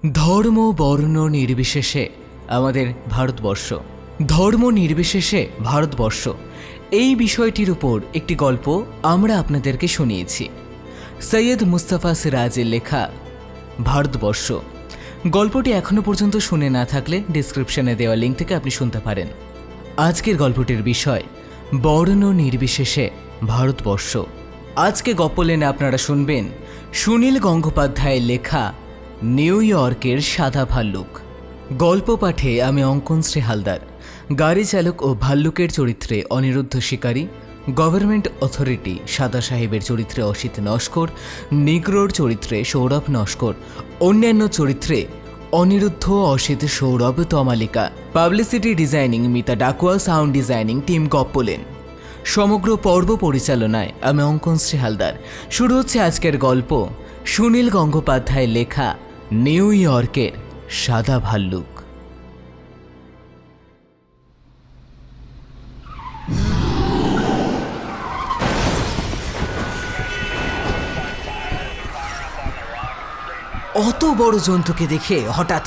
ধর্ম বর্ণ নির্বিশেষে আমাদের ভারতবর্ষ, ধর্ম নির্বিশেষে ভারতবর্ষ, এই বিষয়টির উপর একটি গল্প আমরা আপনাদেরকে শুনিয়েছি। সৈয়দ মুস্তাফা সিরাজের লেখা ভারতবর্ষ। গল্পটি এখনও পর্যন্ত শুনে না থাকলে ডিসক্রিপশনে দেওয়া লিঙ্ক থেকে আপনি শুনতে পারেন। আজকের গল্পটির বিষয় বর্ণ নির্বিশেষে ভারতবর্ষ। আজকে গপ্পলেনে আপনারা শুনবেন সুনীল গঙ্গোপাধ্যায়ের লেখা নিউ ইয়র্কের সাদা ভাল্লুক। গল্প পাঠে আমি অঙ্কনশ্রী হালদার, গাড়ি চালক ও ভাল্লুকের চরিত্রে অনিরুদ্ধ শিকারী, গভর্নমেন্ট অথরিটি সাদা সাহেবের চরিত্রে অসিত নস্কর, নিগ্রোর চরিত্রে সৌরভ নস্কর, অন্যান্য চরিত্রে Aniruddha, Asit, Sourav, Tamalika, publicity designing Mita Dakua, sound designing team গপ্পলেন। সমগ্র পর্ব পরিচালনায় আমি অঙ্কনশ্রী হালদার। শুরু হচ্ছে আজকের গল্প সুনীল গঙ্গোপাধ্যায়ের লেখা নিউ ইয়র্কের সাদা ভাল্লুক। অত বড় জন্তুকে দেখে হঠাৎ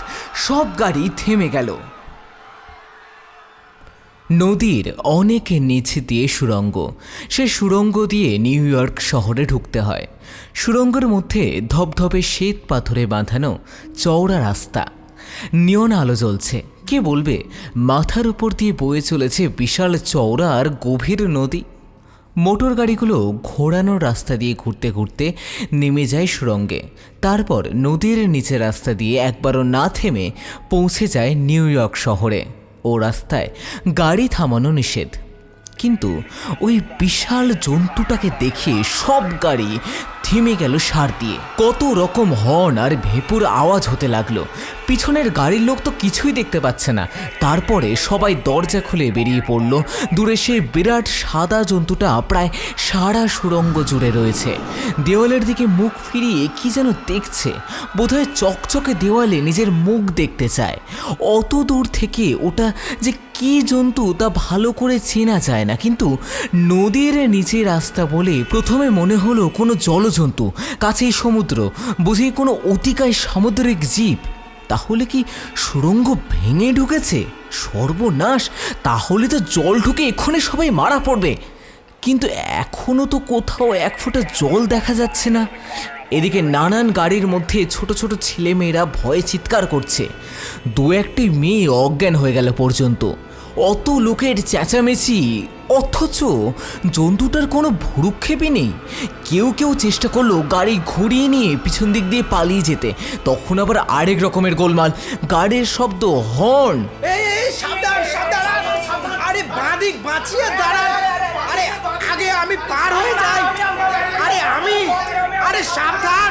সব গাড়ি থেমে গেল। নদীর অনেক নিচ দিয়ে সুড়ঙ্গ, সে সুড়ঙ্গ দিয়ে নিউ ইয়র্ক শহরে ঢুকতে হয়। সুড়ঙ্গের মধ্যে ধপধপে শ্বেত পাথরে বাঁধানো চওড়া রাস্তা, নিয়ন আলো জ্বলছে। কে বলবে মাথার উপর দিয়ে বয়ে চলেছে বিশাল চওড়া আর গভীর নদী। মোটর গাড়িগুলো ঘোরানো রাস্তা দিয়ে ঘুরতে ঘুরতে নেমে যায় সুড়ঙ্গে, তারপর নদীর নিচে রাস্তা দিয়ে একবারও না থেমে পৌঁছে যায় নিউ ইয়র্ক শহরে। ও রাস্তায় গাড়ি থামানো নিষেধ, কিন্তু ওই বিশাল জন্তুটাকে দেখে সব গাড়ি থেমে গেল সার দিয়ে। কত রকম হর্ন আর ভেপুর আওয়াজ হতে লাগলো। পিছনের গাড়ির লোক তো কিছুই দেখতে পাচ্ছে না। তারপরে সবাই দরজা খুলে বেরিয়ে পড়ল। দূরে সেই বিরাট সাদা জন্তুটা প্রায় সারা সুড়ঙ্গ জুড়ে রয়েছে। দেওয়ালের দিকে মুখ ফিরিয়ে কি যেন দেখছে। বোধহয় চকচকে দেওয়ালে নিজের মুখ দেখতে চায়। অত দূর থেকে ওটা যে কি জন্তু তা ভালো করে চেনা যায় না, কিন্তু নদীর নিচে রাস্তা বলে প্রথমে মনে হলো কোনো জলজন্তু, কাছেই সমুদ্র, বুঝি কোনো অতিকায় সামুদ্রিক জীব। তাহলে কি সুড়ঙ্গ ভেঙে ঢুকেছে? সর্বনাশ, তাহলে তো জল ঢুকে এক্ষুনি সবাই মারা পড়বে। কিন্তু এখনও তো কোথাও এক ফোঁটা জল দেখা যাচ্ছে না। এদিকে নানান গাড়ির মধ্যে ছোট ছোট ছেলেমেয়েরা ভয়ে চিৎকার করছে। দু একটি মেয়ে অজ্ঞান হয়ে গেল পর্যন্ত। অত লোকের চেঁচামেচি, অথচ জন্তুটার কোনো ভুরুক্ষেপই নেই। কেউ কেউ চেষ্টা করলো গাড়ি ঘুরিয়ে নিয়ে পিছন দিক দিয়ে পালিয়ে যেতে। তখন আবার আরেক রকমের গোলমাল, গাড়ির শব্দ, হর্ন। আরে বাঁদিক বাঁচিয়ে দাঁড়ান, আরে আগে আমি পার হয়ে যাই, আরে সাবধান,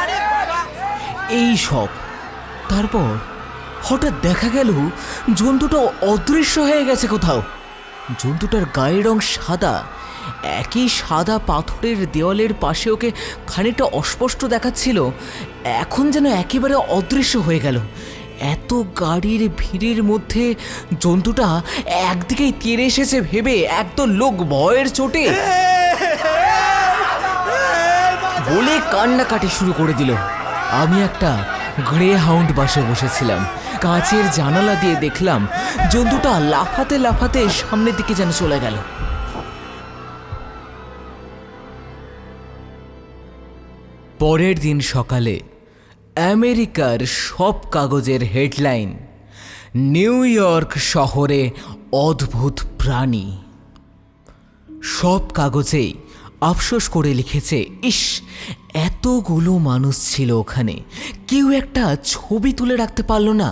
আরে বাবা। এই সব। তারপর হঠাৎ দেখা গেল জন্তুটা অদৃশ্য হয়ে গেছে কোথাও। জন্তুটার গায়ের রং সাদা, একই সাদা পাথরের দেওয়ালের পাশে ওকে খানিকটা অস্পষ্ট দেখাচ্ছিল, এখন যেন একেবারে অদৃশ্য হয়ে গেল। এত গাড়ির ভিড়ের মধ্যে জন্তুটা একদিকেই তেড়ে এসেছে ভেবে একদল লোক ভয়ের চোটে বলে কান্নাকাটি শুরু করে দিল। আমি একটা গ্রে হাউন্ড বাসে বসেছিলাম। কাঁচের জানালা দিয়ে দেখলাম জন্তুটা লাফাতে লাফাতে সামনের দিকে যেন চলে গেল। পরের দিন সকালে আমেরিকার সব কাগজের হেডলাইন, নিউ ইয়র্ক শহরে অদ্ভুত প্রাণী। সব কাগজেই আফসোস করে লিখেছে, ইস, এতগুলো মানুষ ছিল ওখানে, কেউ একটা ছবি তুলে রাখতে পারলো না।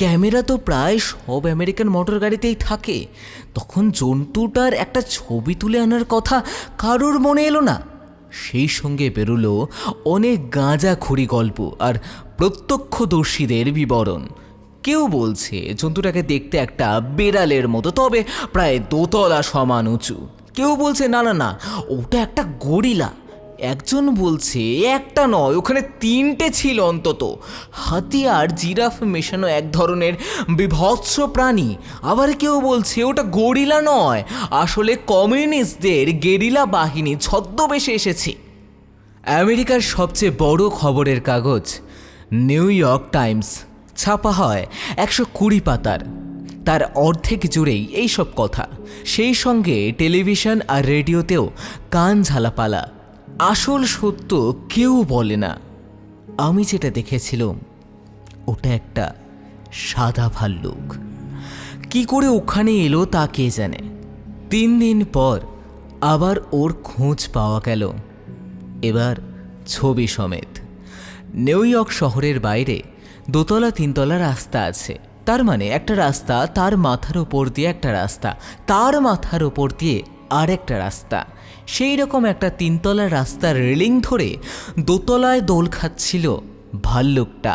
ক্যামেরা তো প্রায় সব আমেরিকান মোটর গাড়িতেই থাকে, তখন জন্তুটার একটা ছবি তুলে আনার কথা কারোর মনে এলো না। সেই সঙ্গে বেরোলো অনেক গাঁজাখুরি গল্প আর প্রত্যক্ষদর্শীদের বিবরণ। কেউ বলছে জন্তুটাকে দেখতে একটা বেড়ালের মতো, তবে প্রায় দোতলা সমান উঁচু। কেউ বলছে না না না, ওটা একটা গরিলা। একজন বলছে একটা নয়, ওখানে তিনটে ছিল অন্তত। হাতি আর জিরাফ মেশানো এক ধরনের বিভৎস প্রাণী। আবার কেউ বলছে ওটা গরিলা নয়, আসলে কমিউনিস্টদের গেরিলা বাহিনী ছদ্মবেশে এসেছে। আমেরিকার সবচেয়ে বড় খবরের কাগজ নিউ ইয়র্ক টাইমস ছাপা হয় 120 পাতার। তার অর্ধেক জুড়েই এইসব কথা, সেই সঙ্গে টেলিভিশন আর রেডিওতেও কান ঝালাপালা। আসল সত্য কেউ বলে না। আমি যেটা দেখেছিলাম ওটা একটা সাদা ভাল্লুক। কি করে ওখানে এলো তা কে জানে। 3 দিন পর আবার ওর খোঁজ পাওয়া গেল, এবার ছবি সমেত। নিউ ইয়র্ক শহরের বাইরে 2 তলা 3 তলা রাস্তা আছে। তার মানে একটা রাস্তা, তার মাথার ওপর দিয়ে একটা রাস্তা, তার মাথার ওপর দিয়ে আর একটা রাস্তা। সেই রকম একটা 3 তলার রাস্তার রেলিং ধরে 2 তলায় দোল খাচ্ছিল ভাল্লুকটা।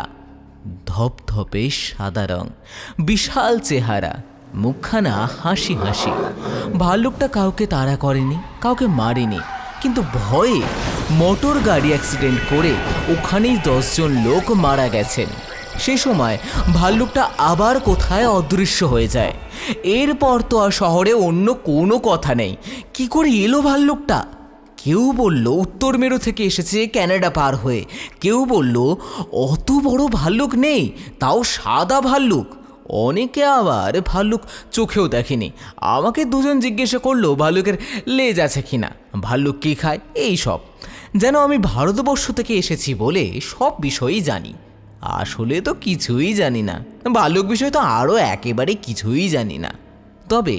ধপধপে সাদা রং, বিশাল চেহারা, মুখখানা হাসি হাসি। ভাল্লুকটা কাউকে তাড়া করেনি, কাউকে মারেনি, কিন্তু ভয়ে মোটর গাড়ি অ্যাক্সিডেন্ট করে ওখানেই 10 জন লোক মারা গেছেন। সেই সময় ভাল্লুকটা আবার কোথায় অদৃশ্য হয়ে যায়। এরপর তো আর শহরে অন্য কোনো কথা নেই। কি করে এলো ভাল্লুকটা? কেউ বলল উত্তর মেরু থেকে এসেছে ক্যানাডা পার হয়ে, কেউ বলল অত বড় ভাল্লুক নেই, তাও সাদা ভাল্লুক। অনেকে আবার ভাল্লুক চোখেও দেখেনি। আমাকে 2 জন জিজ্ঞাসা করলো ভাল্লুকের লেজ আছে কিনা, ভাল্লুক কী খায়, এই সব। যেন আমি ভারতবর্ষ থেকে এসেছি বলে সব বিষয়ই জানি। আসলে তো কিছুই জানি না। ভাল্লুক বিষয় তো আরও একেবারে কিছুই জানি না। তবে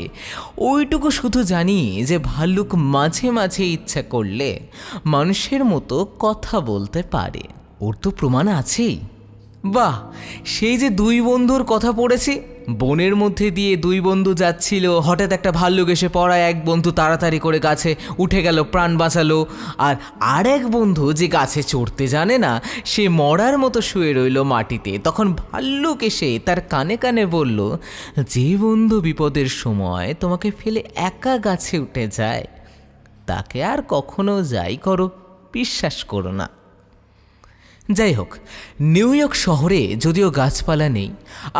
ওইটুকু শুধু জানি যে ভাল্লুক মাঝে মাঝে ইচ্ছা করলে মানুষের মতো কথা বলতে পারে। ওর তো প্রমাণ আছেই। বাহ, সেই যে 2 বন্ধুর কথা পড়েছি, বনের মধ্যে দিয়ে 2 বন্ধু যাচ্ছিল, হঠাৎ একটা ভাল্লুক এসে পড়ায় এক বন্ধু তাড়াতাড়ি করে গাছে উঠে গেল, প্রাণ বাঁচালো। আর আরেক বন্ধু যে গাছে চড়তে জানে না, সে মরার মতো শুয়ে রইল মাটিতে। তখন ভাল্লুক এসে তার কানে কানে বলল, যে বন্ধু বিপদের সময় তোমাকে ফেলে একা গাছে উঠে যায়, তাকে আর কখনো যাই করো বিশ্বাস করো না। যাই হোক, নিউ ইয়র্ক শহরে যদিও গাছপালা নেই,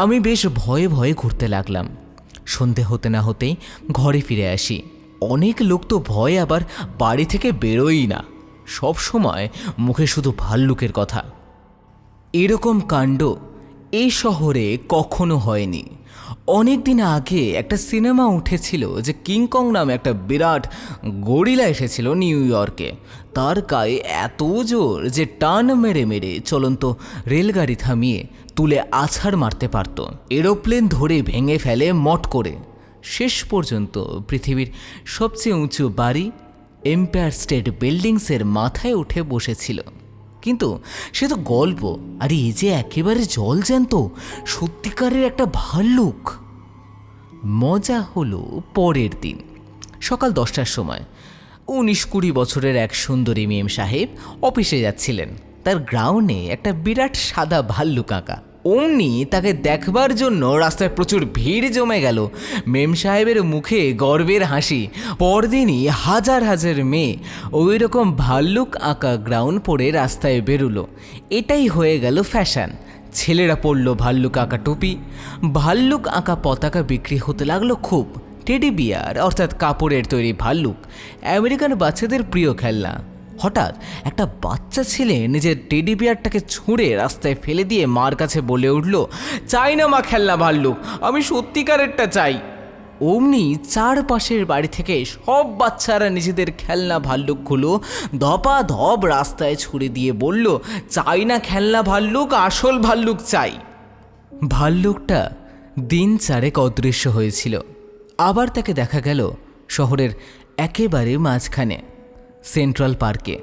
আমি বেশ ভয়ে ভয়ে ঘুরতে লাগলাম। সন্ধে হতে না হতেই ঘরে ফিরে আসি। অনেক লোক তো ভয়ে আবার বাড়ি থেকে বেরোই না, সব সময় মুখে শুধু ভাল্লুকের কথা। এরকম কাণ্ড এই শহরে কখনো হয়নি। অনেক দিন আগে একটা সিনেমা উঠেছিল যে কিংকং নামে একটা বিরাট গরিলা এসেছিল নিউ ইয়র্কে। তার গায়ে এত জোর যে টান মেরে মেরে চলন্ত রেলগাড়ি থামিয়ে তুলে আছাড় মারতে পারত, এরোপ্লেন ধরে ভেঙে ফেলে মট করে। শেষ পর্যন্ত পৃথিবীর সবচেয়ে উঁচু বাড়ি এম্পায়ার স্টেট বিল্ডিংসের মাথায় উঠে বসেছিল। কিন্তু সে তো গল্প, আর এই যে একেবারে জলজ্যান্ত সত্যিকারের একটা ভাল্লুক। মজা হলো পরের দিন সকাল 10টার সময় 19-20 বছরের এক সুন্দরী মেম সাহেব অফিসে যাচ্ছিলেন। তার গ্রাউন্ডে একটা বিরাট সাদা ভাল্লুক আঁকা। অমনি তাকে দেখবার জন্য রাস্তায় প্রচুর ভিড় জমে গেল। মেম সাহেবের মুখে গর্বের হাসি। পরদিনই হাজার হাজার মেয়ে ওই রকম ভাল্লুক আঁকা গ্রাউন্ড পরে রাস্তায় বেরোলো। এটাই হয়ে গেল ফ্যাশন। ছেলেরা পরল ভাল্লুক আঁকা টুপি, ভাল্লুক আঁকা পতাকা বিক্রি হতে লাগলো খুব। টেডি বিয়ার অর্থাৎ কাপড়ের তৈরি ভাল্লুক আমেরিকান বাচ্চাদের প্রিয় খেলনা। হঠাৎ একটা বাচ্চা ছেলে নিজের টেডি বিয়ারটাকে ছুঁড়ে রাস্তায় ফেলে দিয়ে মার কাছে বলে উঠল, চাই না মা খেলনা ভাল্লুক, আমি সত্যিকারেরটা চাই। অমনি চারপাশের বাড়ি থেকে সব বাচ্চারা নিজেদের খেলনা ভাল্লুকগুলো ধপাধপ রাস্তায় ছুঁড়ে দিয়ে বলল, চাই না খেলনা ভাল্লুক, আসল ভাল্লুক চাই। ভাল্লুকটা দিন 4 অদৃশ্য হয়েছিল। আবার তাকে দেখা গেল শহরের একেবারে মাঝখানে সেন্ট্রাল পার্কে।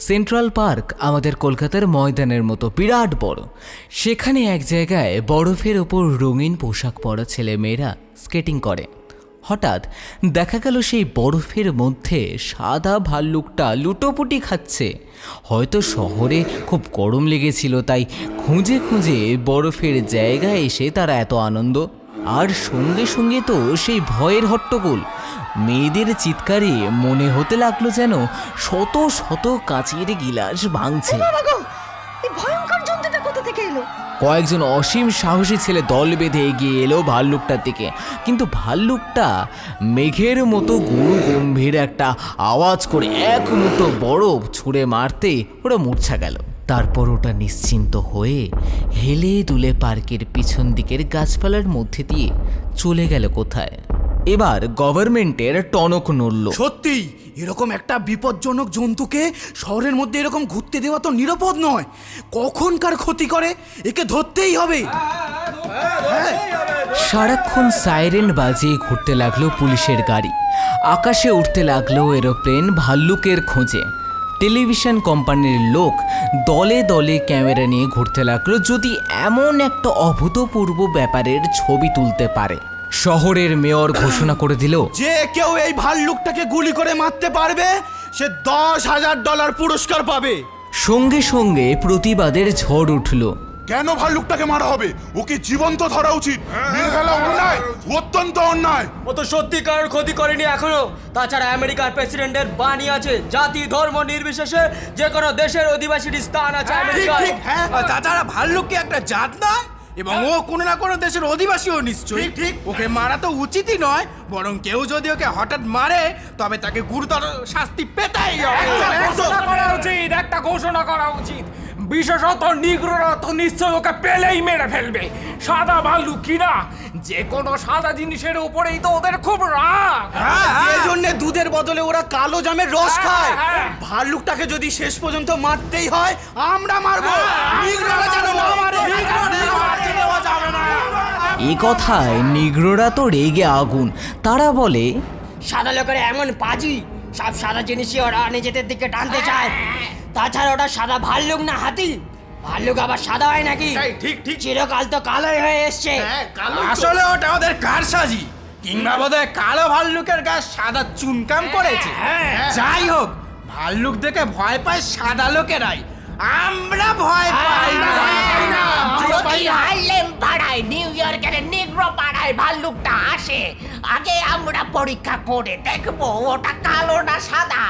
সেন্ট্রাল পার্ক আমাদের কলকাতার ময়দানের মতো বিরাট বড়। সেখানে এক জায়গায় বরফের ওপর রঙিন পোশাক পরা ছেলে মেয়েরা স্কেটিং করে। হঠাৎ দেখা গেল সেই বরফের মধ্যে সাদা ভাল্লুকটা লুটোপুটি খাচ্ছে। হয়তো শহরে খুব গরম লেগেছিল, তাই খুঁজে খুঁজে বরফের জায়গায় এসে তারা এত আনন্দ। আর সঙ্গে সঙ্গে তো সেই ভয়ের হট্টগোল। মেয়েদের চিৎকারে মনে হতে লাগলো যেন শত শত কাঁচের গিলাস ভাঙছে। কয়েকজন অসীম সাহসী ছেলে দল বেঁধে এগিয়ে এলো ভাল্লুকটার দিকে, কিন্তু ভাল্লুকটা মেঘের মতো গুরু গম্ভীর একটা আওয়াজ করে এক মুঠো বরফ ছুঁড়ে মারতে ওরা মূর্ছা গেল। তারপর ওটা নিশ্চিন্ত হয়ে হেলে দুলে পার্কের পিছন দিকের গাছপালার মধ্যে দিয়ে চলে গেল কোথায়। এবার গভর্নমেন্টের টনক নড়ল। সত্যি এরকম একটা বিপজ্জনক জন্তুকে শহরের মধ্যে এরকম ঘুরতে দেওয়া তো নিরাপদ নয়। কখনকার ক্ষতি করে, একে ধরতেই হবে। সারাক্ষণ সাইরেন বাজিয়ে ঘুরতে লাগলো পুলিশের গাড়ি, আকাশে উঠতে লাগলো এরোপ্লেন ভাল্লুকের খোঁজে। টেলিভিশন কোম্পানির লোক দলে দলে ক্যামেরা নিয়ে ঘুরতে লাগলো যদি এমন একটা অভূতপূর্ব ব্যাপারের ছবি তুলতে পারে। শহরের মেয়র ঘোষণা করে দিল, যে কেউ এই ভাল্লুকটাকে গুলি করে মারতে পারবে সে $10,000 পুরস্কার পাবে। সঙ্গে সঙ্গে প্রতিবাদের ঝড় উঠল। কেন ভাল্লুকটাকে মারা হবে? ওকে জীবন্ত ধরা উচিত। মেরে ফেলা অন্যায়, অত্যন্ত অন্যায়। ও তো সত্যিকার ক্ষতি করেনি এখনো। তাছাড়া আমেরিকার প্রেসিডেন্টের বাণী আছে, জাতি ধর্ম নির্বিশেষে যে কোনো দেশের অধিবাসীর স্থান আছে আমেরিকায়। হ্যাঁ, তাছাড়া ভাল্লুক কি একটা জাত নয়? এবং ও কোনো না কোনো দেশের অধিবাসীও নিশ্চয়ই। ঠিক ওকে মারা তো উচিতই নয়, বরং কেউ যদি ওকে হঠাৎ মারে তবে তাকে গুরুতর শাস্তি পেতেই হবে। একটা ঘোষণা করা উচিত। বিশেষত নিগ্রোরা তো নিশ্চয় ওকে পেলেই মেরে ফেলবে। সাদা ভাল্লুক কিনা যে কোনো সাদা জিনিসের উপরেই তো ওদের খুব রাগ। এই জন্য দুধের বদলে ওরা কালো জামের রস খায়। হ্যাঁ। ভাল্লুকটাকে যদি শেষ পর্যন্ত মারতেই হয় আমরা মারবো। নিগ্রোরা যেন না মারে। এ কথায় নিগ্রোরা তো রেগে আগুন। তারা বলে, সাদা লোকেরা এমন পাজি, সব সাদা জিনিসই ওরা নিজেদের দিকে টানতে চায়। তাছাড়া ওটা সাদা ভাল্লুক না হাতি। ভাল্লুক আবার সাদা হয় নাকি? ঠিক ঠিক। চিরকাল তো কালোই হয়ে এসছে। আসলে ওটা ওদের কারসাজি, কিংবা বোধহয় কালো ভাল্লুকের গায়ে সাদা চুনকাম করেছে। যাই হোক, ভাল্লুক দেখে ভয় পায় সাদা লোকেরাই, আমরা ভয় পাই না। যদি হারলেম পাড়ায় নিউ ইয়র্কের নিগ্রো পাড়ায় ভাল্লুকটা আসে, আগে আমরা পরীক্ষা করে দেখবো ওটা কালো না সাদা।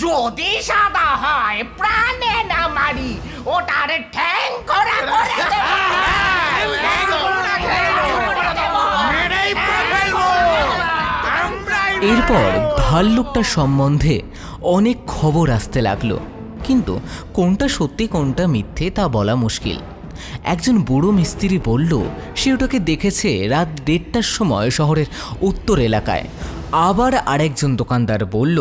যদি সাদা হয় প্রাণে না মারি, ওটার ঠ্যাং করে করে দেবো। এরপর ভাল্লুকটা সম্বন্ধে অনেক খবর আসতে লাগলো, কিন্তু কোনটা সত্যি কোনটা মিথ্যে তা বলা মুশকিল। একজন বুড়ো মিস্ত্রি বলল সে ওটাকে দেখেছে রাত 1:30টার সময় শহরের উত্তর এলাকায়। আবার আরেকজন দোকানদার বলল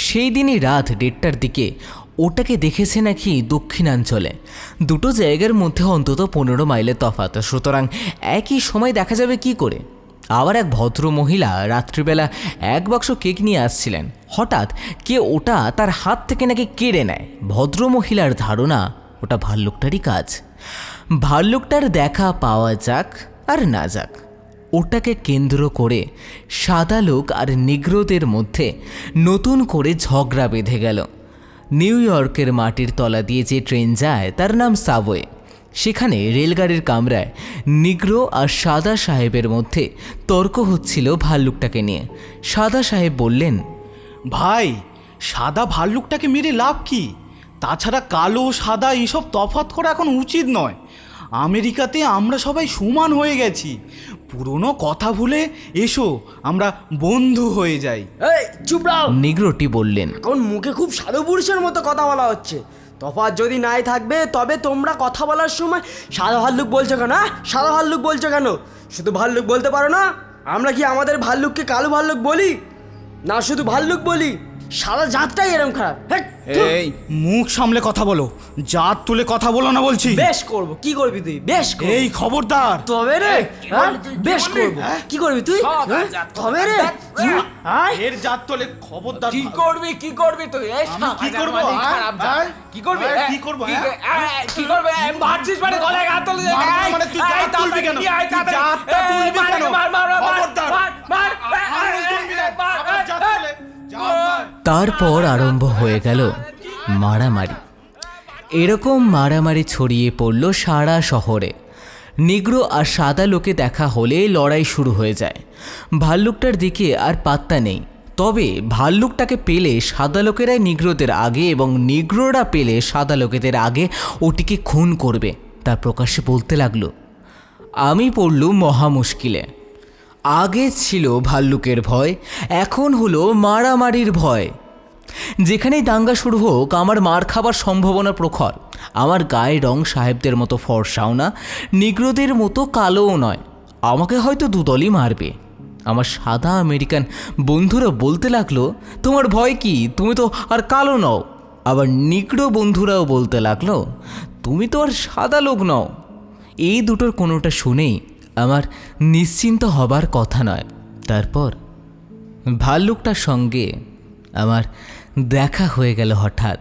সেই দিনই রাত 1:30টার দিকে ওটাকে দেখেছে নাকি দক্ষিণাঞ্চলে। দুটো জায়গার মধ্যে অন্তত 15 মাইলের তফাৎ, সুতরাং একই সময় দেখা যাবে কি করে। আবার এক ভদ্র মহিলা রাত্রিবেলা এক বাক্স কেক নিয়ে আসছিলেন। হঠাৎ কে ওটা তার হাত থেকে নাকি কেড়ে নেয়। ভদ্র মহিলার ধারণা ওটা ভাল্লুকটারই কাজ। ভাল্লুকটার দেখা পাওয়া যাক আর না যাক, ওটাকে কেন্দ্র করে সাদা লোক আর নিগ্রোদের মধ্যে নতুন করে ঝগড়া বেঁধে গেল। নিউ ইয়র্কের মাটির তলা দিয়ে যে ট্রেন যায় তার নাম সাবওয়ে। সেখানে রেলগাড়ির কামরায় নিগ্রো আর সাদা সাহেবের মধ্যে তর্ক হচ্ছিল ভাল্লুকটাকে নিয়ে। সাদা সাহেব বললেন, ভাই, সাদা ভাল্লুকটাকে মেরে লাভ কি? তাছাড়া কালো সাদা এইসব তফাৎ করা এখন উচিত নয়। আমেরিকাতে আমরা সবাই সমান হয়ে গেছি। পুরনো কথা ভুলে এসো আমরা বন্ধু হয়ে যাই। এই চুপ রাও। নিগ্রোটি বললেন, এখন মুখে খুব সাধু পুরুষের মতো কথা বলা হচ্ছে। তফাৎ যদি নাই থাকবে তবে তোমরা কথা বলার সময় সাদা ভাল্লুক বলছো কেন? সাদা ভাল্লুক বলছো কেন? শুধু ভাল্লুক বলতে পারো না? আমরা কি আমাদের ভাল্লুককে কালো ভাল্লুক বলি? না শুধু ভাল্লুক বলি? সাদা জাতটাই এরকম খারাপ। হেৎ, ধুর। এই মুখ সামলে কথা বলো, জাত তুলে কথা বলো না বলছি। বেশ করব। কি করবি তুই? বেশ করব। এই খবরদার। তবে রে, হ্যাঁ? বেশ করব। কি করবি তুই? হ্যাঁ? তবে রে, হ্যাঁ? এর জাত তোলে খবরদার। কি করবি তুই? আমি কি করবো? কি করবি? কি করবো? কি করবে? ভাবছিস মানে গলায় হাত তুলে দে। মারবো মানে তুই জাত তুলবি কেন? তুই জাতটা তুলবি কেন? খবরদার। আঙুল তুলবি না। আবার জাত তুলে। জাত মার। তারপর আরম্ভ হয়ে গেল মারামারি। এরকম মারামারি ছড়িয়ে পড়ল সারা শহরে। নিগ্রো আর সাদা লোকে দেখা হলে লড়াই শুরু হয়ে যায়। ভাল্লুকটার দিকে আর পাত্তা নেই। তবে ভাল্লুকটাকে পেলে সাদা লোকেরাই নিগ্রোদের আগে এবং নিগ্রোরা পেলে সাদা লোকেদের আগে ওটিকে খুন করবে তা প্রকাশ্যে বলতে লাগলো। আমি পড়লুম মহা মুশকিলে। আগে ছিল ভাল্লুকের ভয়, এখন হলো মারামারির ভয়। যেখানেই দাঙ্গা শুরু হোক আমার মার খাবার সম্ভাবনা প্রখর। আমার গায়ের রং সাহেবদের মতো ফর্সাও না, নিগ্রোদের মতো কালোও নয়। আমাকে হয়তো দুদলই মারবে। আমার সাদা আমেরিকান বন্ধুরা বলতে লাগলো, তোমার ভয় কি, তুমি তো আর কালো নও। আবার নিগ্রো বন্ধুরাও বলতে লাগলো, তুমি তো আর সাদা লোক নও। এই দুটোর কোনোটা শুনেই আমার নিশ্চিন্ত হবার কথা নয়। তারপর ভাল্লুকটার সঙ্গে আমার দেখা হয়ে গেল হঠাৎ।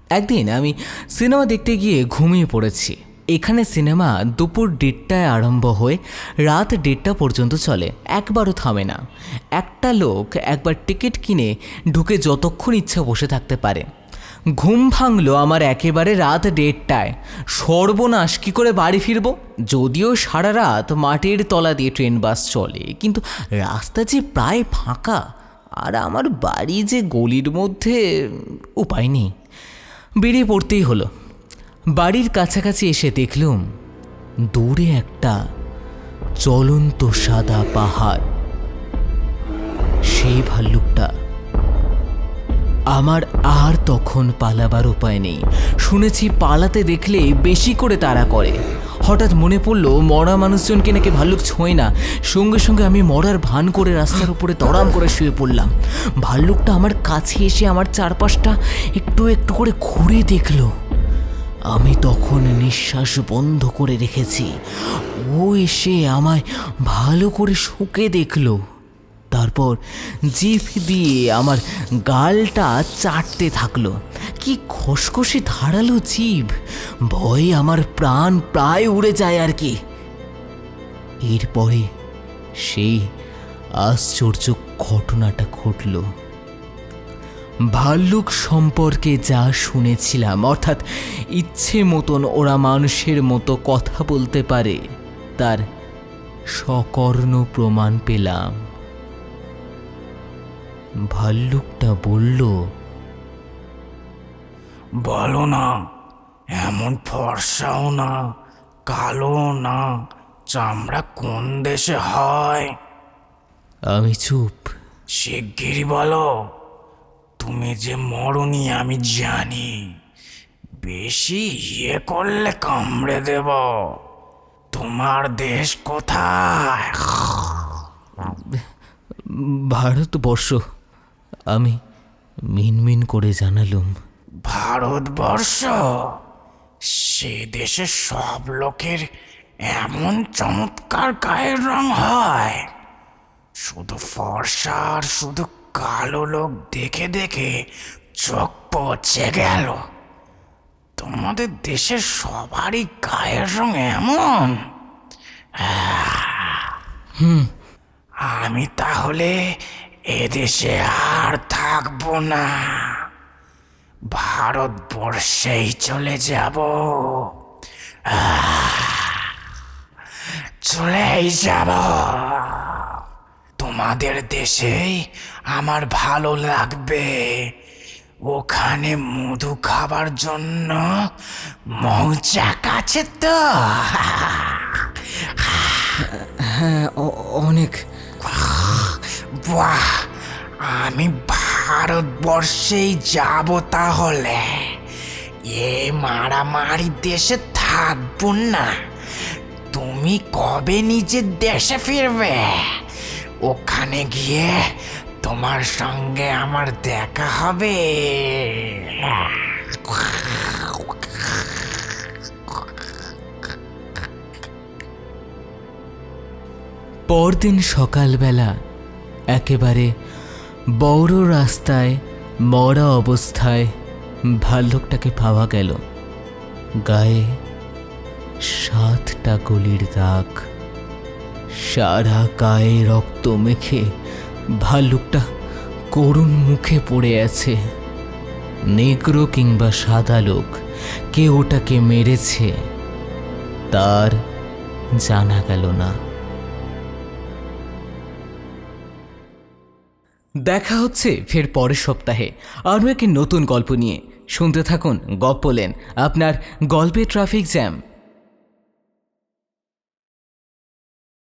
একদিন আমি সিনেমা দেখতে গিয়ে ঘুমিয়ে পড়েছি। এখানে সিনেমা দুপুর 1:30টায় আরম্ভ হয়ে রাত 1:30টা পর্যন্ত চলে, একবারও থামে না। একটা লোক একবার টিকিট কিনে ঢুকে যতক্ষণ ইচ্ছা বসে থাকতে পারে। ঘুম ভাঙলো আমার একেবারে রাত 1:30টায়। সর্বনাশ, কী করে বাড়ি ফিরব? যদিও সারা রাত মাটির তলা দিয়ে ট্রেন বাস চলে, কিন্তু রাস্তা যে প্রায় ফাঁকা, আর আমার বাড়ি যে গলির মধ্যে, উপায় নেই, বেরিয়ে পড়তেই হলো। বাড়ির কাছাকাছি এসে দেখলুম দূরে একটা চলন্ত সাদা পাহাড়। সেই ভাল্লুকটা। আমার আর তখন পালাবার উপায় নেই। শুনেছি পালাতে দেখলে বেশি করে তাড়া করে। হঠাৎ মনে পড়লো মরা মানুষজনকে নাকি ভাল্লুক ছোঁয় না। সঙ্গে সঙ্গে আমি মরার ভান করে রাস্তার উপরে দড়াম করে শুয়ে পড়লাম। ভাল্লুকটা আমার কাছে এসে আমার চারপাশটা একটু একটু করে ঘুরে দেখলো। আমি তখন নিঃশ্বাস বন্ধ করে রেখেছি। ও এসে আমায় ভালো করে শুকে দেখলো। তারপর জিভ দিয়ে আমার গালটা চাটতে থাকলো। কি খসখসে ধারালো জিভ! ভয়ে আমার প্রাণ প্রায় উড়ে যায় আর কি। এরপরে সেই আশ্চর্য ঘটনাটা ঘটল। ভাল্লুক সম্পর্কে যা শুনেছিলাম, অর্থাৎ ইচ্ছে মতন ওরা মানুষের মতো কথা বলতে পারে, তার সকর্ণ প্রমাণ পেলাম। ভাল্লুকটা বলল, বলো না, এমন ফর্সাও না, কালো না, চামড়া কোন দেশে হয়? আমি চুপ। শিগগিরই বলো, তুমি যে মরনি আমি জানি। বেশি ইয়ে করলে কামড়ে দেব। তোমার দেশ কোথায়? ভারতবর্ষ, আমি মিনমিন করে জানালুম। ভারতবর্ষ? সে দেশে সব লোকের এমন চমৎকার গায়ের রং হয়? শুধু ফর্সা আর শুধু কালো লোক দেখে দেখে চোখ পচে গেল। তোমাদের দেশের সবারই গায়ের রং এমন? আমি তাহলে এদেশে আর থাকবো না, ভারতবর্ষেই চলে যাব। চলেই যাব। তোমাদের দেশেই আমার ভালো লাগবে। ওখানে মধু খাবার জন্য মৌচাক আছে তো? হ্যাঁ, অনেক। বাহ, আমি ভারতবর্ষেই যাব তাহলে। এ মারামারি দেশে থাকবো না। তুমি কবে নিজের দেশে ফিরবে? ওখানে গিয়ে তোমার সঙ্গে আমার দেখা হবে। পরদিন সকালবেলা একেবারে বড় রাস্তায় মরা অবস্থায় ভাল্লুকটাকে পাওয়া গেল। গায়ে 7টা গুলির দাগ। সারা গায়ে রক্ত মেখে ভাল্লুকটা করুণ মুখে পড়ে আছে। নেগ্রো কিংবা সাদা লোক কে ওটাকে মেরেছে তার জানা গেল না। দেখা হচ্ছে ফের পরের সপ্তাহে আরও একটি নতুন গল্প নিয়ে। শুনতে থাকুন গপ্পলেন, আপনার গল্পের ট্রাফিক জ্যাম।